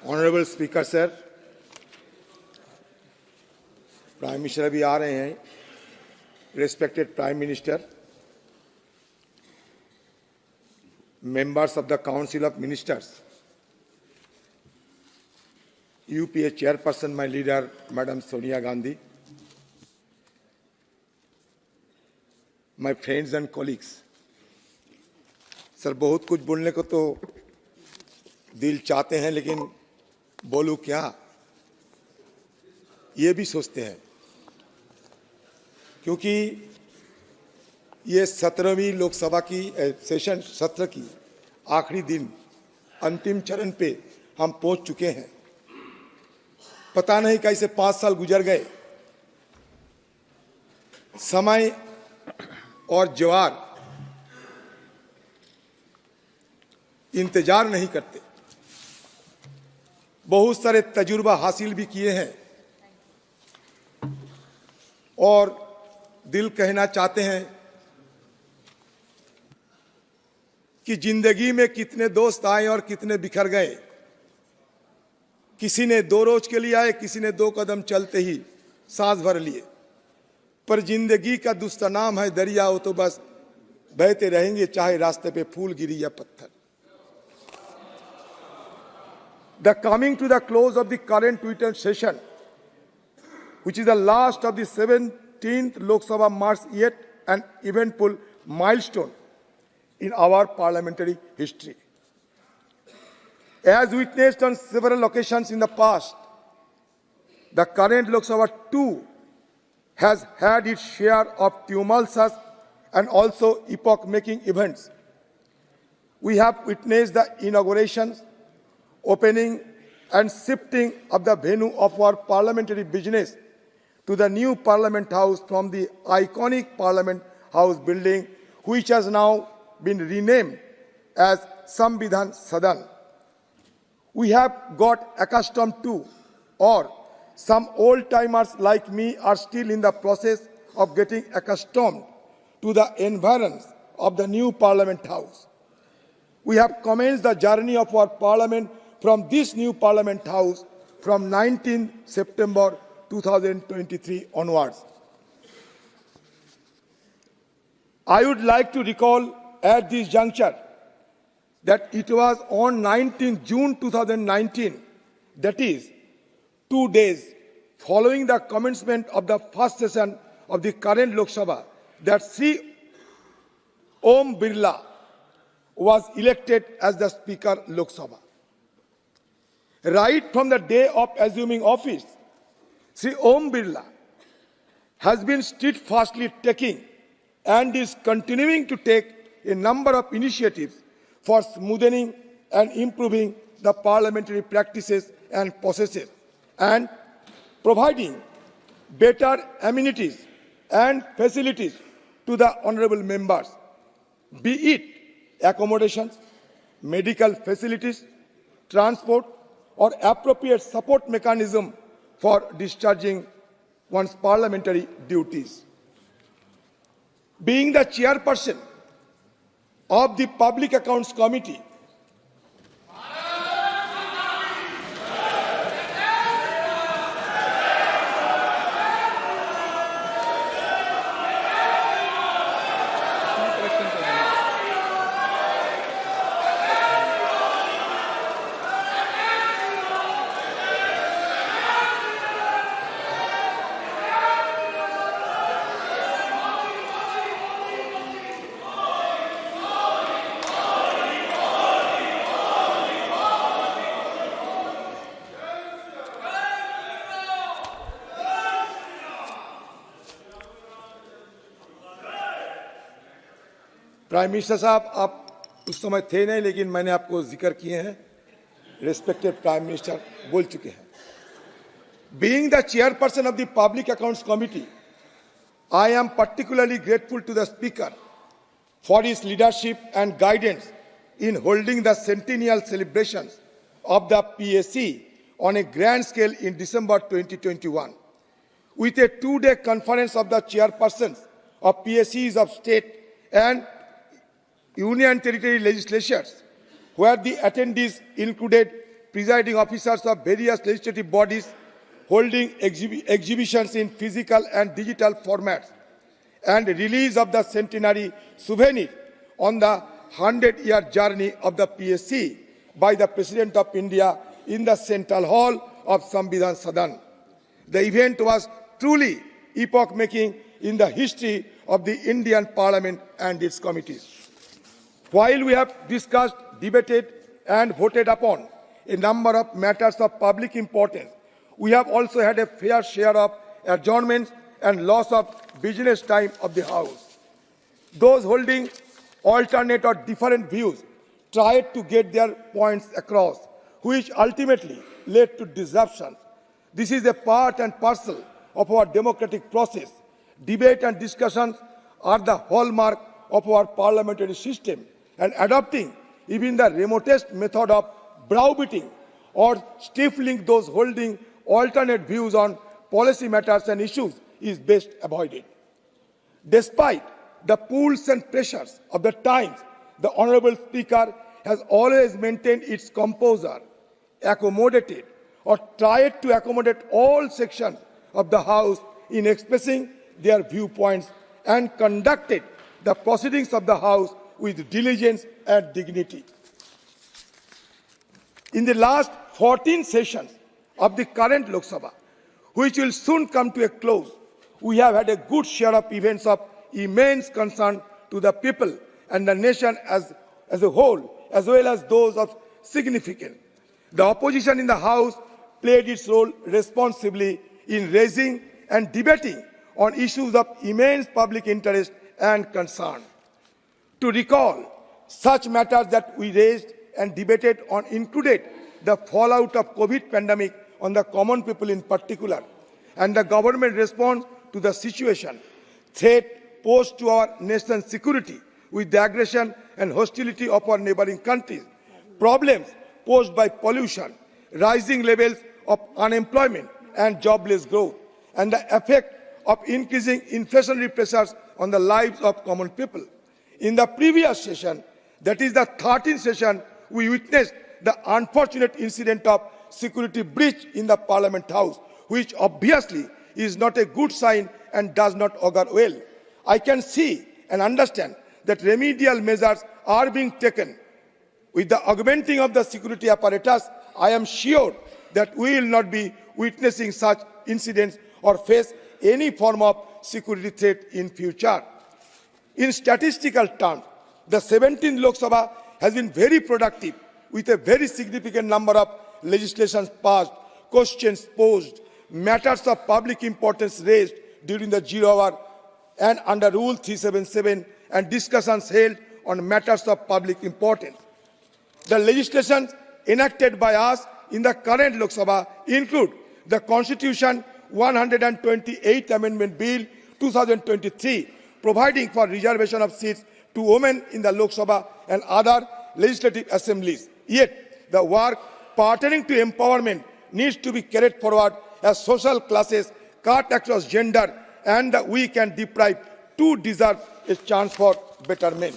Honourable speaker sir, prime minister अभी आ रहे हैं, respected prime minister, members of the Council of Ministers, UPA chairperson, my leader, Madam Sonia Gandhi, my friends and colleagues. Sir, बहुत कुछ बोलने को तो दिल चाहते हैं, लेकिन बोलूं क्या, ये भी सोचते हैं, क्योंकि ये 17वीं लोकसभा की सेशन सत्र की आखिरी दिन, अंतिम चरण पे हम पहुंच चुके हैं। पता नहीं कैसे 5 साल गुजर गए। समय और ज्वार इंतजार नहीं करते। बहुत सारे तजुर्बा हासिल भी किए हैं और दिल कहना चाहते हैं कि जिंदगी में कितने दोस्त आए और कितने बिखर गए। किसी ने 2 रोज के लिए आए, किसी ने 2 कदम चलते ही सांस भर लिए। पर जिंदगी का दुस्ता नाम है दरिया, वो तो बस बहते रहेंगे, चाहे रास्ते पे फूल गिरी या पत्थर। The coming to the close of the current Twitter session, which is the last of the 17th Lok Sabha, marks yet an eventful milestone in our parliamentary history. As witnessed on several occasions in the past, the current Lok Sabha too has had its share of tumultuous and also epoch-making events. We have witnessed the inaugurations, opening and shifting of the venue of our parliamentary business to the new Parliament House from the iconic Parliament House building, which has now been renamed as Samvidhan Sadan. We have got accustomed to, or some old-timers like me are still in the process of getting accustomed to the environs of the new Parliament House. We have commenced the journey of our Parliament from this new Parliament House from 19 September 2023 onwards. I would like to recall at this juncture that it was on 19 June 2019, that is, 2 days following the commencement of the first session of the current Lok Sabha, that Sri Om Birla was elected as the Speaker Lok Sabha. Right from the day of assuming office, Sri Om Birla has been steadfastly taking and is continuing to take a number of initiatives for smoothening and improving the parliamentary practices and processes and providing better amenities and facilities to the honorable members, be it accommodations, medical facilities, transport, or appropriate support mechanism for discharging one's parliamentary duties. Being the chairperson of the Public Accounts Committee, prime minister साहब, आप उस समय थे नहीं, लेकिन मैंने आपको जिक्र किए हैं। रेस्पेक्टेड प्राइम मिनिस्टर बोल चुके हैं। Being the chairperson of the Public Accounts Committee, I am particularly grateful to the Speaker for his leadership and guidance in holding the centennial celebrations of the PAC on a grand scale in December 2021. With a 2-day conference of the chairpersons of PACs of state and union territory legislatures, where the attendees included presiding officers of various legislative bodies holding exhibitions in physical and digital formats, and release of the centenary souvenir on the 100-year journey of the PSC by the President of India in the Central Hall of Samvidhan Sadan. The event was truly epoch-making in the history of the Indian Parliament and its committees. While we have discussed, debated and voted upon a number of matters of public importance, we have also had a fair share of adjournments and loss of business time of the House. Those holding alternate or different views tried to get their points across, which ultimately led to disruption. This is a part and parcel of our democratic process. Debate and discussions are the hallmark of our parliamentary system, and adopting even the remotest method of browbeating or stifling those holding alternate views on policy matters and issues is best avoided. Despite the pulls and pressures of the times, the Honourable Speaker has always maintained its composure, accommodated or tried to accommodate all sections of the House in expressing their viewpoints, and conducted the proceedings of the House with diligence and dignity. In the last 14 sessions of the current Lok Sabha, which will soon come to a close, we have had a good share of events of immense concern to the people and the nation as a whole, as well as those of significance. The opposition in the House played its role responsibly in raising and debating on issues of immense public interest and concern. To recall, such matters that we raised and debated on included the fallout of COVID pandemic on the common people in particular, and the government response to the situation, threat posed to our nation's security with the aggression and hostility of our neighboring countries, problems posed by pollution, rising levels of unemployment and jobless growth, and the effect of increasing inflationary pressures on the lives of common people. In the previous session, that is the 13th session, we witnessed the unfortunate incident of security breach in the Parliament House, which obviously is not a good sign and does not augur well. I can see and understand that remedial measures are being taken. With the augmenting of the security apparatus, I am sure that we will not be witnessing such incidents or face any form of security threat in future. In statistical terms, the 17th Lok Sabha has been very productive, with a very significant number of legislations passed, questions posed, matters of public importance raised during the 0 hour and under Rule 377, and discussions held on matters of public importance. The legislations enacted by us in the current Lok Sabha include the Constitution 128th Amendment Bill 2023, providing for reservation of seats to women in the Lok Sabha and other legislative assemblies. Yet, the work pertaining to empowerment needs to be carried forward as social classes cut across gender and the weak and deprived too deserve a chance for betterment.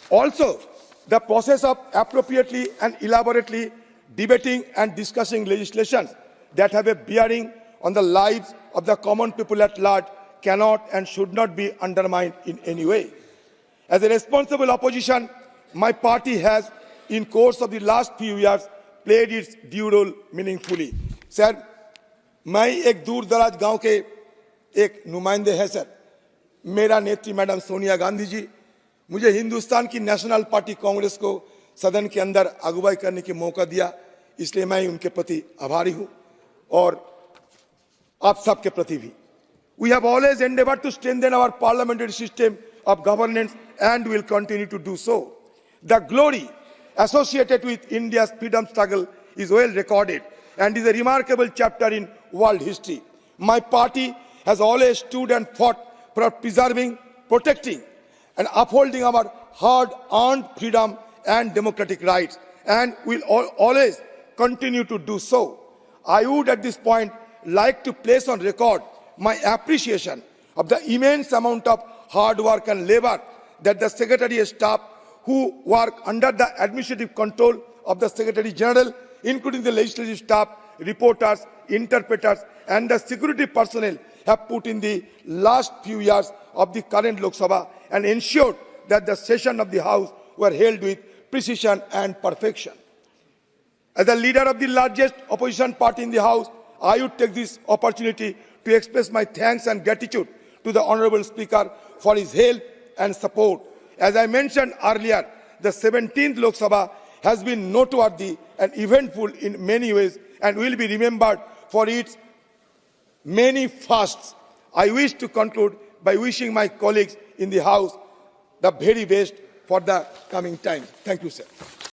Also, the process of appropriately and elaborately debating and discussing legislation that have a bearing on the lives of the common people at large cannot and should not be undermined in any way. As a responsible opposition, my party has, in course of the last few years, played its due role meaningfully. Sir, मैं एक दूर दराज गांव के एक नुमाइंदे हैं sir. मेरा नेत्री मैडम सोनिया गांधी जी मुझे हिंदुस्तान की नेशनल पार्टी कांग्रेस को सदन के अंदर अगुवाई करने की मौका दिया, इसलिए मैं उनके प्रति आभारी हूं और आप सबके प्रति भी. We have always endeavored to strengthen our parliamentary system of governance and will continue to do so. The glory associated with India's freedom struggle is well recorded and is a remarkable chapter in world history. My party has always stood and fought for preserving, protecting, and upholding our hard-earned freedom and democratic rights, and will always continue to do so. I would at this point like to place on record my appreciation of the immense amount of hard work and labor that the Secretary staff who work under the administrative control of the Secretary General, including the legislative staff, reporters, interpreters, and the security personnel have put in the last few years of the current Lok Sabha and ensured that the session of the House were held with precision and perfection. As the leader of the largest opposition party in the House, I would take this opportunity to express my thanks and gratitude to the Honorable Speaker for his help and support. As I mentioned earlier, the 17th Lok Sabha has been noteworthy and eventful in many ways and will be remembered for its many firsts. I wish to conclude by wishing my colleagues in the House the very best for the coming time. Thank you, sir.